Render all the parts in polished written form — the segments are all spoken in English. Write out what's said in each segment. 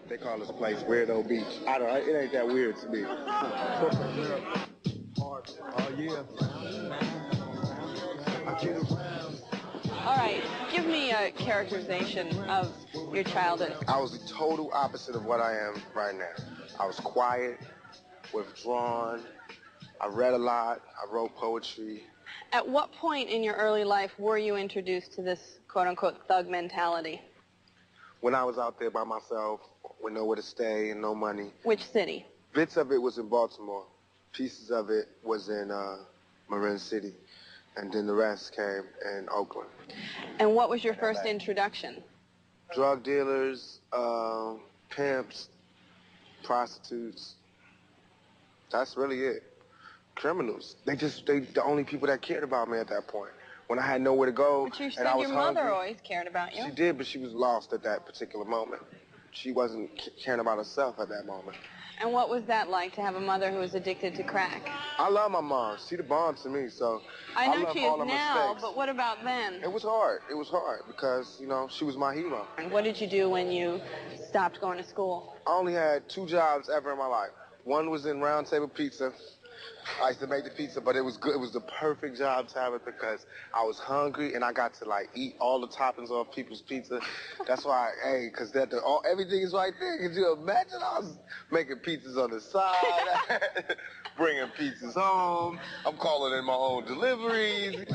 They call this place Weirdo Beach. I don't know, it ain't that weird to me. Oh, yeah. All right, give me a characterization of your childhood. I was the total opposite of what I am right now. I was quiet, withdrawn. I read a lot. I wrote poetry. At what point in your early life were you introduced to this quote-unquote thug mentality? When I was out there by myself, with nowhere to stay and no money. Which city? Bits of it was in Baltimore. Pieces of it was in Marin City. And then the rest came in Oakland. And what was your first introduction? Drug dealers, pimps, prostitutes. That's really it. Criminals. They the only people that cared about me at that point. When I had nowhere to go, but you said and I was your mother hungry, always cared about you. She did, but she was lost at that particular moment. She wasn't caring about herself at that moment. And what was that like, to have a mother who was addicted to crack? I love my mom. She the bomb to me, so I know love she all is of now, mistakes. but what about then? It was hard. It was hard because, you know, she was my hero. And what did you do when you stopped going to school? I only had 2 jobs ever in my life. One was in Round Table Pizza. I used to make the pizza, but it was good. It was the perfect job to have it because I was hungry and I got to like eat all the toppings off people's pizza. That's why, because everything is right there. Could you imagine? I was making pizzas on the side, bringing pizzas home. I'm calling in my own deliveries.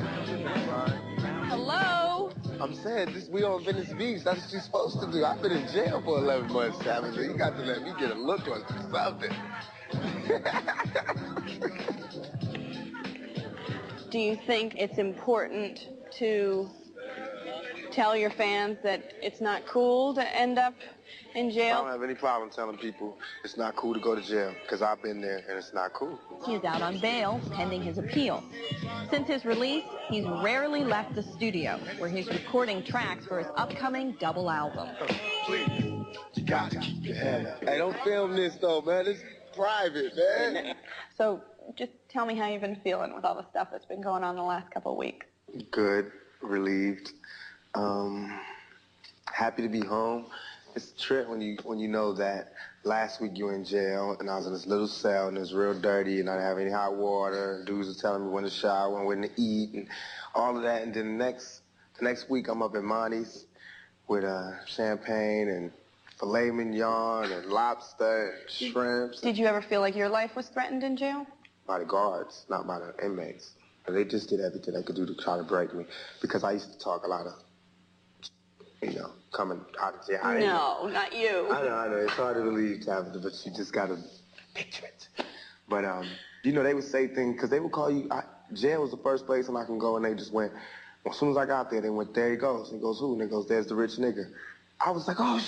Hello? I'm saying we on Venice Beach. That's what you're supposed to do. I've been in jail for 11 months, Tabitha. You got to let me get a look on something. Do you think it's important to tell your fans that it's not cool to end up in jail? I don't have any problem telling people it's not cool to go to jail because I've been there and it's not cool. He is out on bail pending his appeal. Since his release, he's rarely left the studio where he's recording tracks for his upcoming double album. Please, you got to keep your head up. Hey, don't film this though, man. It's private, man. So just tell me how you've been feeling with all the stuff that's been going on the last couple of weeks. Good, relieved, happy to be home. It's a trip when you know that last week you were in jail and I was in this little cell and it was real dirty and I didn't have any hot water and dudes were telling me when to shower and when to eat and all of that. And then the next week I'm up at Monty's with champagne and filet mignon and lobster and shrimps. Did you ever feel like your life was threatened in jail? By the guards, not by the inmates. They just did everything they could do to try to break me because I used to talk a lot of, coming out of jail. No, not you. I know. It's hard to believe, Tabitha, but you just got to picture it. But, they would say things, because they would call you, jail was the first place and I can go, and they just went, as soon as I got there, they went, there he goes. And he goes, who? And he goes, there's the rich nigga. I was like, oh,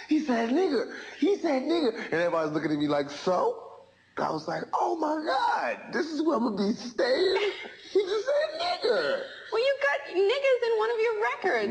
he said nigga. He said nigga. And everybody's looking at me like, so? I was like, oh my God, this is where I'm gonna be staying? He just said nigger. Well, you got niggas in one of your records.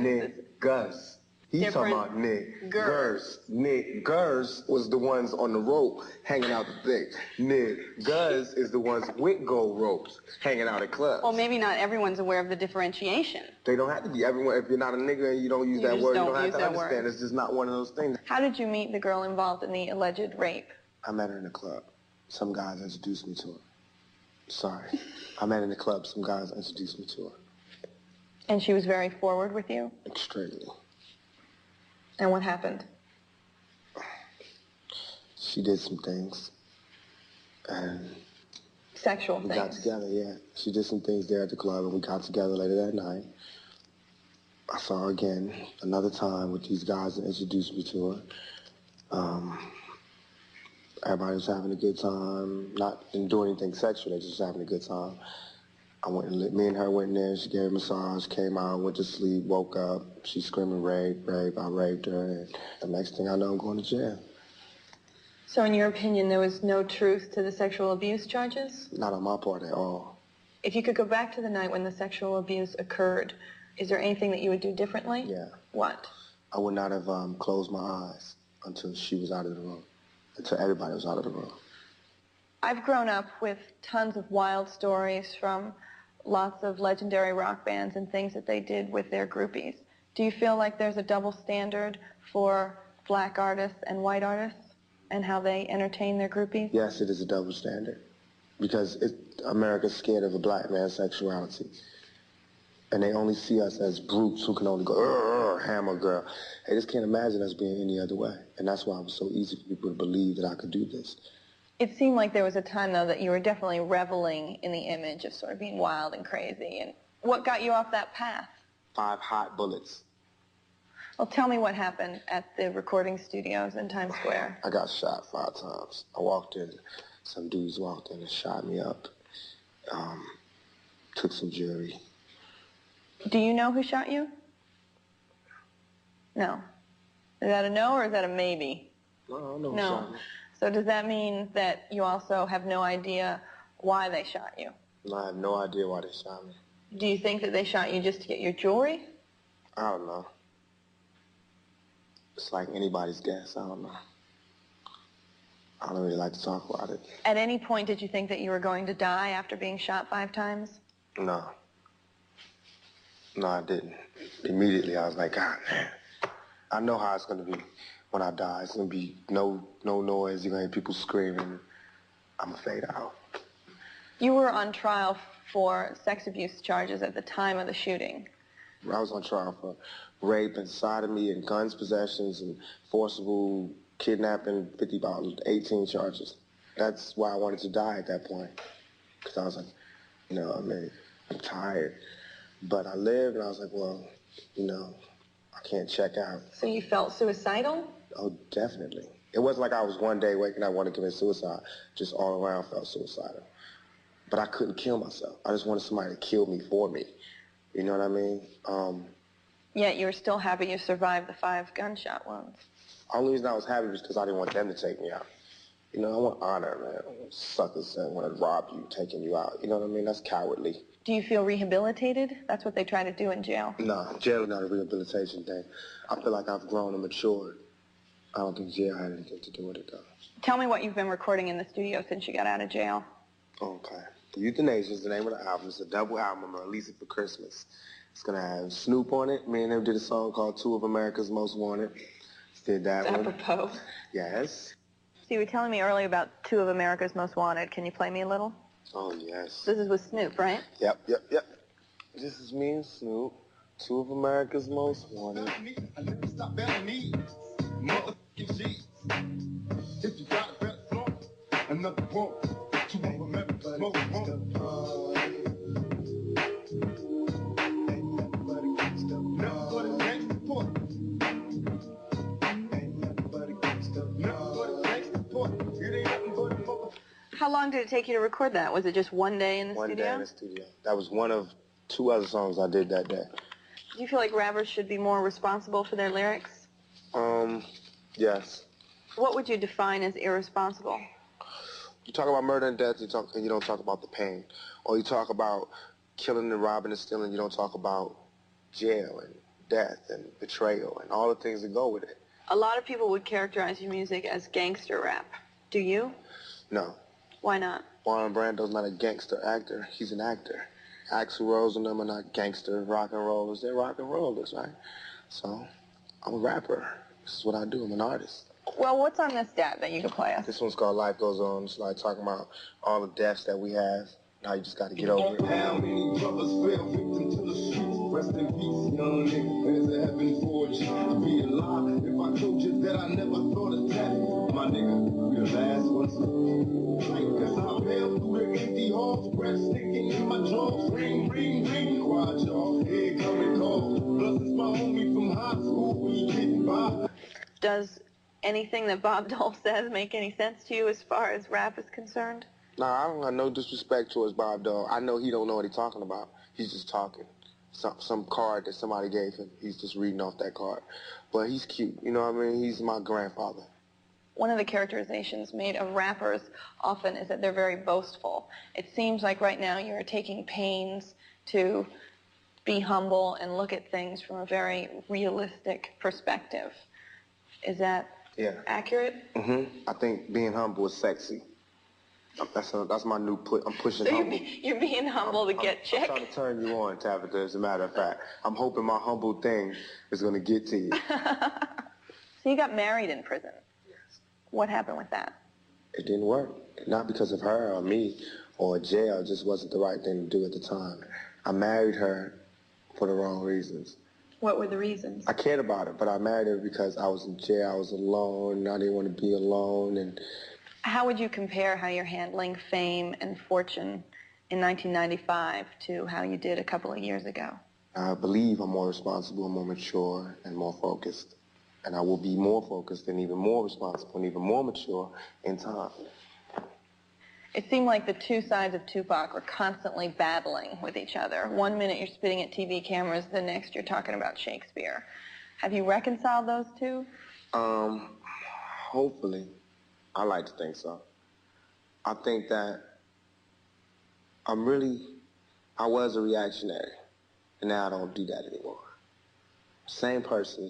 Niggas. He's Different. talking about niggers. Niggers was the ones on the rope hanging out the thing. Niggas is the ones with gold ropes hanging out at clubs. Well, maybe not everyone's aware of the differentiation. They don't have to be. Everyone, if you're not a nigger and you don't use that word, you don't have to understand. It's just not one of those things. How did you meet the girl involved in the alleged rape? I met her in a club. Some guys introduced me to her. Sorry. I met her in the club. Some guys introduced me to her. And she was very forward with you? Extremely. And what happened? She did some things. And sexual things? We got together, yeah. She did some things there at the club, and we got together later that night. I saw her again another time with these guys that introduced me to her. Everybody was having a good time, didn't do anything sexual, they just having a good time. Me and her went in there, she gave her a massage, came out, went to sleep, woke up, she's screaming rape, rape, I raped her, and the next thing I know, I'm going to jail. So in your opinion, there was no truth to the sexual abuse charges? Not on my part at all. If you could go back to the night when the sexual abuse occurred, is there anything that you would do differently? Yeah. What? I would not have closed my eyes until she was out of the room. Until everybody was out of the room. I've grown up with tons of wild stories from lots of legendary rock bands and things that they did with their groupies. Do you feel like there's a double standard for black artists and white artists and how they entertain their groupies? Yes, it is a double standard because America's scared of a black man's sexuality. And they only see us as brutes who can only go, hammer girl. They just can't imagine us being any other way. And that's why it was so easy for people to believe that I could do this. It seemed like there was a time, though, that you were definitely reveling in the image of sort of being wild and crazy. And what got you off that path? 5 hot bullets. Well, tell me what happened at the recording studios in Times Square. I got shot 5 times. I walked in, some dudes walked in and shot me up. Took some jewelry. Do you know who shot you? No. Is that a no or is that a maybe? No, I don't know who No. shot me. So does that mean that you also have no idea why they shot you? No, I have no idea why they shot me. Do you think that they shot you just to get your jewelry? I don't know. It's like anybody's guess. I don't know. I don't really like to talk about it. At any point did you think that you were going to die after being shot 5 times? No. No, I didn't. Immediately, I was like, God, man, I know how it's going to be when I die. It's going to be no noise. You're going to hear people screaming. I'm going to fade out. You were on trial for sex abuse charges at the time of the shooting. I was on trial for rape and sodomy and guns possessions and forcible kidnapping, about 18 charges. That's why I wanted to die at that point. Because I was like, I'm tired. But I lived, and I was like, well, I can't check out. So you felt suicidal? Oh, definitely. It wasn't like I was one day waking up wanting to commit suicide. Just all around felt suicidal. But I couldn't kill myself. I just wanted somebody to kill me for me. You know what I mean? Yet you were still happy you survived the 5 gunshot wounds. The only reason I was happy was because I didn't want them to take me out. I want honor, man. Suckers that want to rob you, taking you out. You know what I mean? That's cowardly. Do you feel rehabilitated? That's what they try to do in jail. Nah, jail is not a rehabilitation thing. I feel like I've grown and matured. I don't think jail had anything to do with it, though. Tell me what you've been recording in the studio since you got out of jail. Okay. The Euthanasia is the name of the album. It's a double album. I'm going to release it for Christmas. It's going to have Snoop on it. Me and him did a song called 2 of America's Most Wanted. Did that one. Apropos. Yes. So you were telling me earlier about 2 of America's Most Wanted. Can you play me a little? Oh, yes. This is with Snoop, right? Yep. This is me and Snoop, 2 of America's Most Wanted. I never stop at me. Motherfucking cheese. If you got a better flow, another one. 2 of America's Most Wanted. How long did it take you to record that? Was it just one day in the studio? One day in the studio. That was one of 2 other songs I did that day. Do you feel like rappers should be more responsible for their lyrics? Yes. What would you define as irresponsible? You talk about murder and death, you don't talk about the pain. Or you talk about killing and robbing and stealing, you don't talk about jail and death and betrayal and all the things that go with it. A lot of people would characterize your music as gangster rap. Do you? No. Why not? Marlon Brando's not a gangster actor. He's an actor. Axl Rose and them are not gangster rock and rollers. They're rock and rollers, right? So, I'm a rapper. This is what I do. I'm an artist. Well, what's on this stat that you can play us? This one's called Life Goes On. It's like talking about all the deaths that we have. Now you just got to get over it. How many brothers fell victim to the streets? Rest in peace, young nigga. There's a heaven for you to be alive. If I told you that I never thought of that, my nigga, we the last ones. Like this, I fell through the empty halls, breath sticking in my jaws. Ring, ring, ring, quiet, y'all. Here coming calls. Plus, it's my homie from high school. We getting by. Does anything that Bob Dole says make any sense to you as far as rap is concerned? Nah, I don't have no disrespect towards Bob Dole. I know he don't know what he's talking about. He's just talking. Some card that somebody gave him. He's just reading off that card. But he's cute. You know what I mean? He's my grandfather. One of the characterizations made of rappers often is that they're very boastful. It seems like right now you're taking pains to be humble and look at things from a very realistic perspective. Is that accurate? Mm-hmm. I think being humble is sexy. That's my new put. I'm pushing so humble. You're being humble to get chicks? I'm trying to turn you on, Tabitha, as a matter of fact. I'm hoping my humble thing is going to get to you. So you got married in prison. What happened with that? It didn't work. Not because of her or me or jail. It just wasn't the right thing to do at the time. I married her for the wrong reasons. What were the reasons? I cared about her, but I married her because I was in jail. I was alone, and I didn't want to be alone. And how would you compare how you're handling fame and fortune in 1995 to how you did a couple of years ago? I believe I'm more responsible, more mature, and more focused. And I will be more focused and even more responsible and even more mature in time. It seemed like the two sides of Tupac were constantly battling with each other. One minute you're spitting at TV cameras, the next you're talking about Shakespeare. Have you reconciled those two? Hopefully. I like to think so. I think that I was a reactionary, and now I don't do that anymore. Same person,